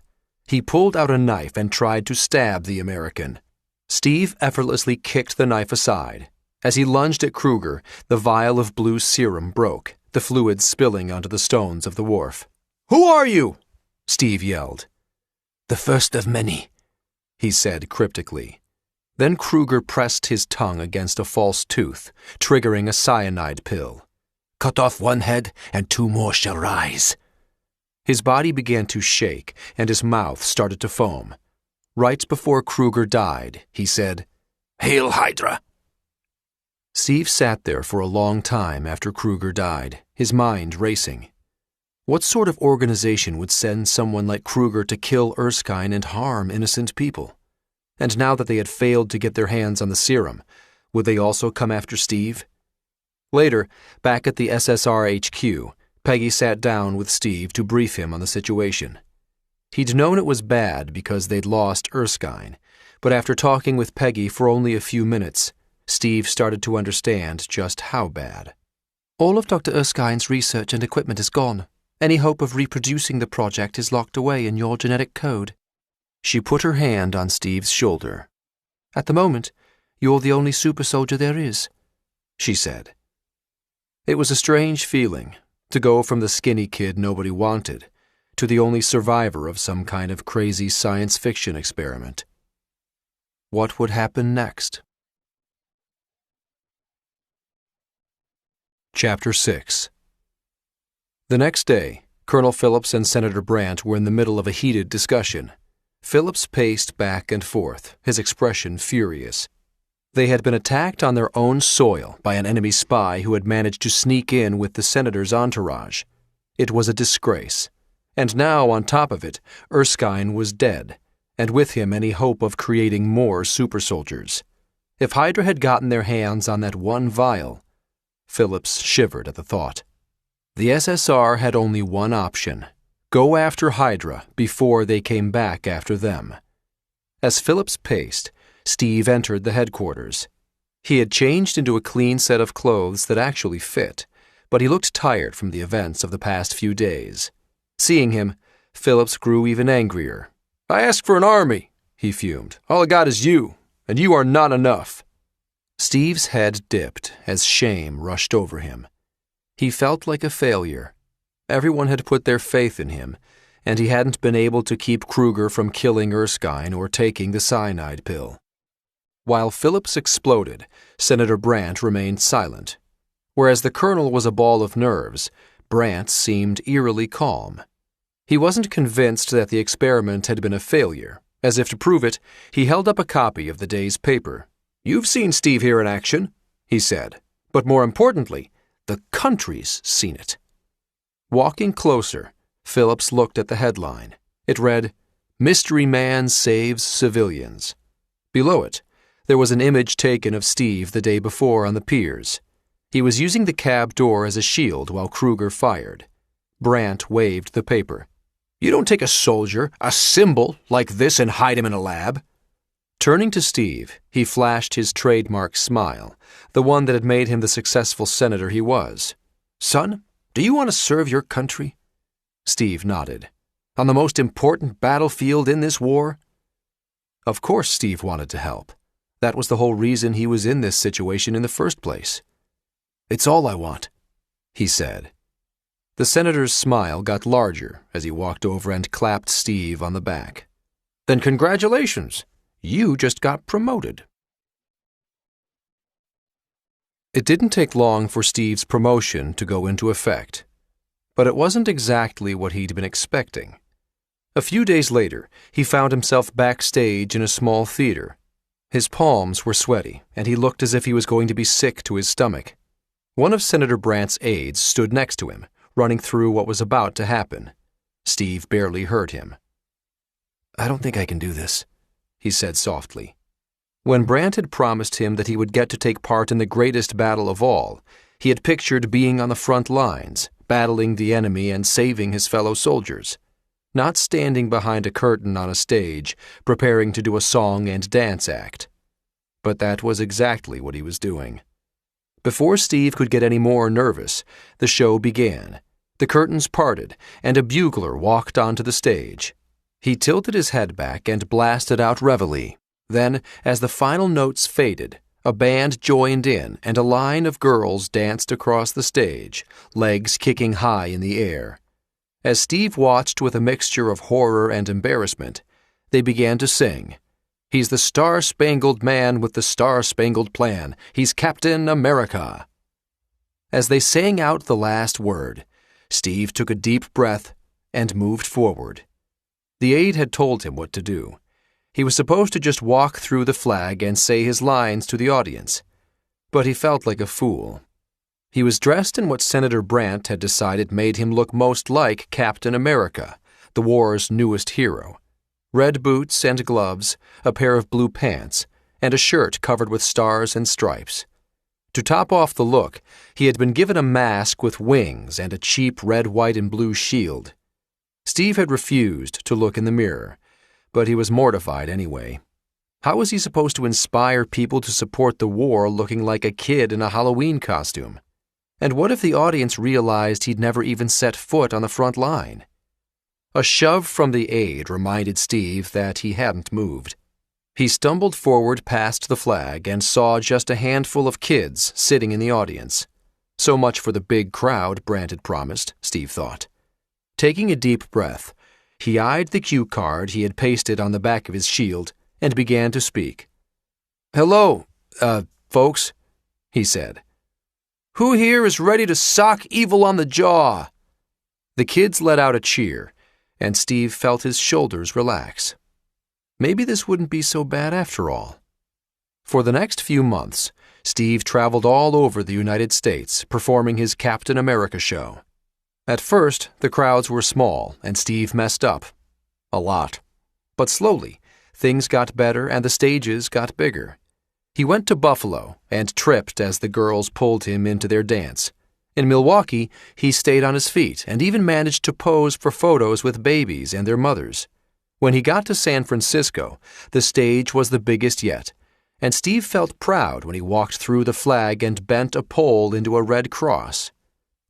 He pulled out a knife and tried to stab the American. Steve effortlessly kicked the knife aside. As he lunged at Kruger, the vial of blue serum broke, the fluid spilling onto the stones of the wharf. "Who are you?" Steve yelled. "The first of many," he said cryptically. Then Kruger pressed his tongue against a false tooth, triggering a cyanide pill. "Cut off one head, and 2 more shall rise." His body began to shake, and his mouth started to foam. Right before Kruger died, he said, "Hail Hydra!" Steve sat there for a long time after Kruger died, his mind racing. What sort of organization would send someone like Kruger to kill Erskine and harm innocent people? And now that they had failed to get their hands on the serum, would they also come after Steve? Later, back at the SSR HQ, Peggy sat down with Steve to brief him on the situation. He'd known it was bad because they'd lost Erskine, but after talking with Peggy for only a few minutes, Steve started to understand just how bad. "All of Dr. Erskine's research and equipment is gone. Any hope of reproducing the project is locked away in your genetic code." She put her hand on Steve's shoulder. "At the moment, you're the only super soldier there is," she said. It was a strange feeling, to go from the skinny kid nobody wanted to the only survivor of some kind of crazy science fiction experiment. What would happen next? Chapter 6. The next day, Colonel Phillips and Senator Brandt were in the middle of a heated discussion. Phillips paced back and forth, his expression furious. They had been attacked on their own soil by an enemy spy who had managed to sneak in with the senator's entourage. It was a disgrace. And now, on top of it, Erskine was dead, and with him any hope of creating more super soldiers. If Hydra had gotten their hands on that one vial, Phillips shivered at the thought. The SSR had only one option: go after Hydra before they came back after them. As Phillips paced, Steve entered the headquarters. He had changed into a clean set of clothes that actually fit, but he looked tired from the events of the past few days. Seeing him, Phillips grew even angrier. "I asked for an army," he fumed. "All I got is you, and you are not enough." Steve's head dipped as shame rushed over him. He felt like a failure. Everyone had put their faith in him, and he hadn't been able to keep Kruger from killing Erskine or taking the cyanide pill. While Phillips exploded, Senator Brandt remained silent. Whereas the colonel was a ball of nerves, Brandt seemed eerily calm. He wasn't convinced that the experiment had been a failure. As if to prove it, he held up a copy of the day's paper. "You've seen Steve here in action," he said. "But more importantly, the country's seen it." Walking closer, Phillips looked at the headline. It read, "Mystery Man Saves Civilians." Below it, there was an image taken of Steve the day before on the piers. He was using the cab door as a shield while Kruger fired. Brandt waved the paper. "You don't take a soldier, a symbol, like this and hide him in a lab." Turning to Steve, he flashed his trademark smile, the one that had made him the successful senator he was. "Son, do you want to serve your country?" Steve nodded. "On the most important battlefield in this war?" Of course Steve wanted to help. That was the whole reason he was in this situation in the first place. "It's all I want," he said. The senator's smile got larger as he walked over and clapped Steve on the back. "Then congratulations! You just got promoted." It didn't take long for Steve's promotion to go into effect, but it wasn't exactly what he'd been expecting. A few days later, he found himself backstage in a small theater. His palms were sweaty, and he looked as if he was going to be sick to his stomach. One of Senator Brandt's aides stood next to him, running through what was about to happen. Steve barely heard him. "I don't think I can do this," he said softly. When Brandt had promised him that he would get to take part in the greatest battle of all, he had pictured being on the front lines, battling the enemy and saving his fellow soldiers, not standing behind a curtain on a stage, preparing to do a song and dance act. But that was exactly what he was doing. Before Steve could get any more nervous, the show began. The curtains parted, and a bugler walked onto the stage. He tilted his head back and blasted out Reveille. Then, as the final notes faded, a band joined in and a line of girls danced across the stage, legs kicking high in the air. As Steve watched with a mixture of horror and embarrassment, they began to sing. "He's the star-spangled man with the star-spangled plan. He's Captain America." As they sang out the last word, Steve took a deep breath and moved forward. The aide had told him what to do. He was supposed to just walk through the flag and say his lines to the audience. But he felt like a fool. He was dressed in what Senator Brandt had decided made him look most like Captain America, the war's newest hero. Red boots and gloves, a pair of blue pants, and a shirt covered with stars and stripes. To top off the look, he had been given a mask with wings and a cheap red, white, and blue shield. Steve had refused to look in the mirror, but he was mortified anyway. How was he supposed to inspire people to support the war looking like a kid in a Halloween costume? And what if the audience realized he'd never even set foot on the front line? A shove from the aide reminded Steve that he hadn't moved. He stumbled forward past the flag and saw just a handful of kids sitting in the audience. So much for the big crowd Brandt had promised, Steve thought. Taking a deep breath, he eyed the cue card he had pasted on the back of his shield and began to speak. "Hello, folks," he said. "Who here is ready to sock evil on the jaw?" The kids let out a cheer, and Steve felt his shoulders relax. Maybe this wouldn't be so bad after all. For the next few months, Steve traveled all over the United States performing his Captain America show. At first, the crowds were small, and Steve messed up. A lot. But slowly, things got better and the stages got bigger. He went to Buffalo and tripped as the girls pulled him into their dance. In Milwaukee, he stayed on his feet and even managed to pose for photos with babies and their mothers. When he got to San Francisco, the stage was the biggest yet, and Steve felt proud when he walked through the flag and bent a pole into a red cross.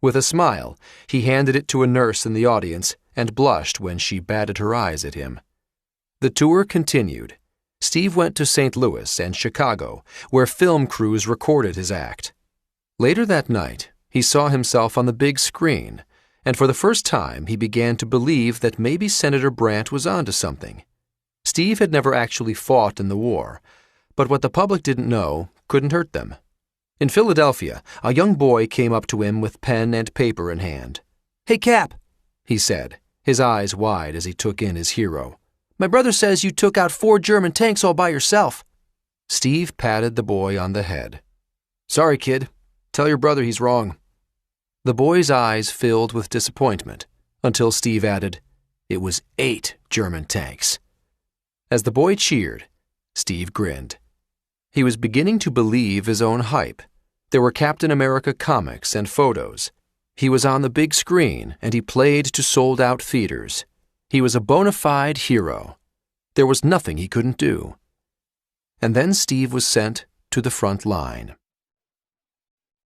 With a smile, he handed it to a nurse in the audience and blushed when she batted her eyes at him. The tour continued. Steve went to St. Louis and Chicago, where film crews recorded his act. Later that night, he saw himself on the big screen, and for the first time he began to believe that maybe Senator Brandt was onto something. Steve had never actually fought in the war, but what the public didn't know couldn't hurt them. In Philadelphia, a young boy came up to him with pen and paper in hand. "Hey, Cap," he said, his eyes wide as he took in his hero. "My brother says you took out 4 German tanks all by yourself." Steve patted the boy on the head. "Sorry, kid. Tell your brother he's wrong." The boy's eyes filled with disappointment, until Steve added, "It was 8 German tanks." As the boy cheered, Steve grinned. He was beginning to believe his own hype. There were Captain America comics and photos. He was on the big screen, and he played to sold-out theaters. He was a bona fide hero. There was nothing he couldn't do. and then Steve was sent to the front line.